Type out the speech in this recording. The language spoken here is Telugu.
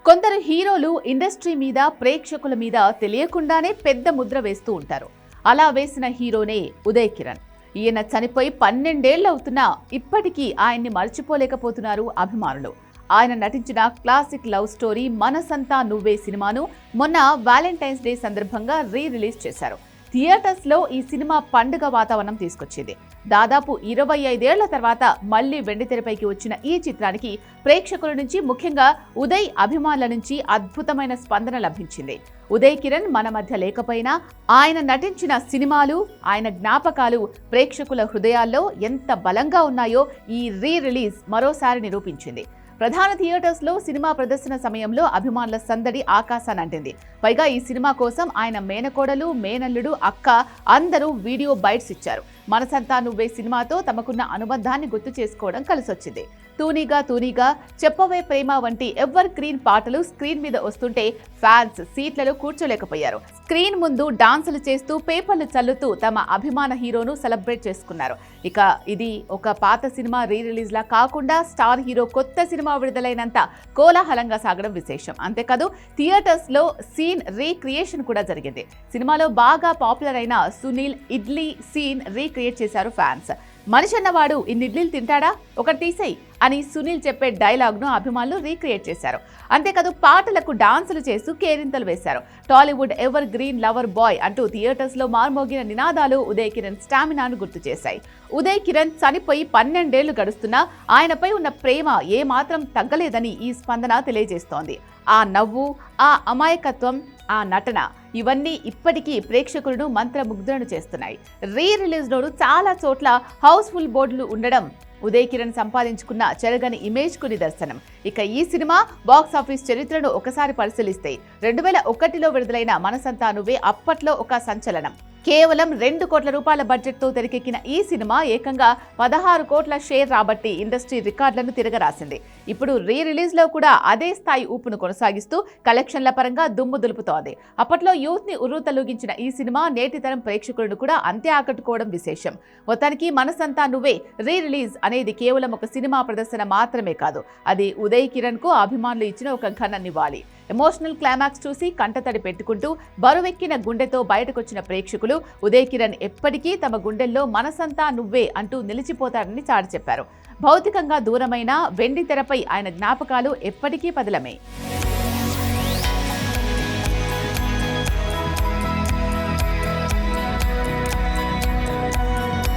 కొందరు హీరోలు ఇండస్ట్రీ మీద ప్రేక్షకుల మీద తెలియకుండానే పెద్ద ముద్ర వేస్తూ ఉంటారు. అలా వేసిన హీరోనే ఉదయ్ కిరణ్. ఈయన చనిపోయి 12 ఏళ్లు అవుతున్నా ఇప్పటికీ ఆయన్ని మర్చిపోలేకపోతున్నారు అభిమానులు. ఆయన నటించిన క్లాసిక్ లవ్ స్టోరీ మనసంతా నువ్వే సినిమాను మొన్న వ్యాలంటైన్స్ డే సందర్భంగా రిలీజ్ చేశారు. థియేటర్స్ లో ఈ సినిమా పండుగ వాతావరణం తీసుకొచ్చింది. దాదాపు 25 ఏళ్ల తర్వాత మళ్లీ వెండితెరపైకి వచ్చిన ఈ చిత్రానికి ప్రేక్షకుల నుంచి, ముఖ్యంగా ఉదయ్ అభిమానుల నుంచి అద్భుతమైన స్పందన లభించింది. ఉదయ్ కిరణ్ మన మధ్య లేకపోయినా ఆయన నటించిన సినిమాలు, ఆయన జ్ఞాపకాలు ప్రేక్షకుల హృదయాల్లో ఎంత బలంగా ఉన్నాయో ఈ రిలీజ్ మరోసారి నిరూపించింది. ప్రధాన థియేటర్స్ లో సినిమా ప్రదర్శన సమయంలో అభిమానుల సందడి ఆకాశానంటింది. పైగా ఈ సినిమా కోసం ఆయన మేనకోడలు, మేనల్లుడు, అక్క అందరూ వీడియో బైట్స్ ఇచ్చారు. మనసంతా నువ్వే సినిమాతో తమకున్న అనుబంధాన్ని గుర్తు చేసుకోవడం కలిసొచ్చింది. తూనీగా తూనీగా, చెప్పవే ప్రేమ వంటి ఎవర్ గ్రీన్ పాటలు స్క్రీన్ మీద వస్తుంటే ఫ్యాన్స్ సీట్లలో కూర్చోలేకపోయారు. స్క్రీన్ ముందు డాన్సులు చేస్తూ, పేపర్లు చల్లుతూ తమ అభిమాన హీరోను సెలబ్రేట్ చేసుకున్నారు. ఇక ఇది ఒక పాత సినిమా రిలీజ్ లా కాకుండా స్టార్ హీరో కొత్త సినిమా విడుదలైనంత కోలాహలంగా సాగడం విశేషం. అంతేకాదు థియేటర్స్ లో సీన్ రీక్రియేషన్ కూడా జరిగింది. సినిమాలో బాగా పాపులర్ అయిన సునీల్ ఇడ్లీ సీన్ రీక్రియేట్ చేశారు ఫ్యాన్స్. మనిషి అన్నవాడు ఇన్ని ఇడ్లీలు తింటాడా, ఒకటి తీసేయి అని సునీల్ చెప్పే డైలాగ్ను అభిమానులు రీక్రియేట్ చేశారు. అంతేకాదు పాటలకు డాన్సులు చేస్తూ కేరింతలు వేశారు. Tollywood ever green lover boy అంటూ థియేటర్స్ లో మార్మోగిన నినాదాలు ఉదయ్ కిరణ్ స్టామినాను గుర్తు చేశాయి. ఉదయ్ కిరణ్ చనిపోయి 12 ఏళ్లు గడుస్తున్నా ఆయనపై ఉన్న ప్రేమ ఏమాత్రం తగ్గలేదని ఈ స్పందన తెలియజేస్తోంది. ఆ నవ్వు, ఆ అమాయకత్వం, ఆ నటన ఇవన్నీ ఇప్పటికీ ప్రేక్షకులను మంత్రముగ్ధులను చేస్తున్నాయి. రిలీజ్ లోను చాలా చోట్ల హౌస్ఫుల్ బోర్డులు ఉండడం ఉదయ్ కిరణ్ సంపాదించుకున్న చెరగని ఇమేజ్ కు నిదర్శనం. ఇక ఈ సినిమా బాక్సాఫీస్ చరిత్రను ఒకసారి పరిశీలిస్తే 2001లో విడుదలైన మనసంతా నువ్వే అప్పట్లో ఒక సంచలనం. కేవలం 2 కోట్ల రూపాయల బడ్జెట్ తో తెరకెక్కిన ఈ సినిమా ఏకంగా 16 కోట్ల షేర్ రాబట్టి ఇండస్ట్రీ రికార్డులను తిరగరాసింది. ఇప్పుడు రిలీజ్ లో కూడా అదే స్థాయి ఊపును కొనసాగిస్తూ కలెక్షన్ల పరంగా దుమ్ము దులుపుతోంది. అప్పట్లో యూత్ ని ఉర్రూతలూగించిన ఈ సినిమా నేటి తరం ప్రేక్షకులను కూడా అంతే ఆకట్టుకోవడం విశేషం. మొత్తానికి మనసంతా నువ్వే రిలీజ్ అనేది కేవలం ఒక సినిమా ప్రదర్శన మాత్రమే కాదు, అది ఉదయ్ కిరణ్ కు అభిమానులు ఇచ్చిన ఒక ఘన నివాళి. ఎమోషనల్ క్లైమాక్స్ చూసి కంటతడి పెట్టుకుంటూ బరువెక్కిన గుండెతో బయటకొచ్చిన ప్రేక్షకులు ఉదయ్ కిరణ్ ఎప్పటికీ తమ గుండెల్లో మనసంతా నువ్వే అంటూ నిలిచిపోతారని చాటి చెప్పారు. భౌతికంగా దూరమైన వెండి తెరపై ఆయన జ్ఞాపకాలు ఎప్పటికీ పదిలమే.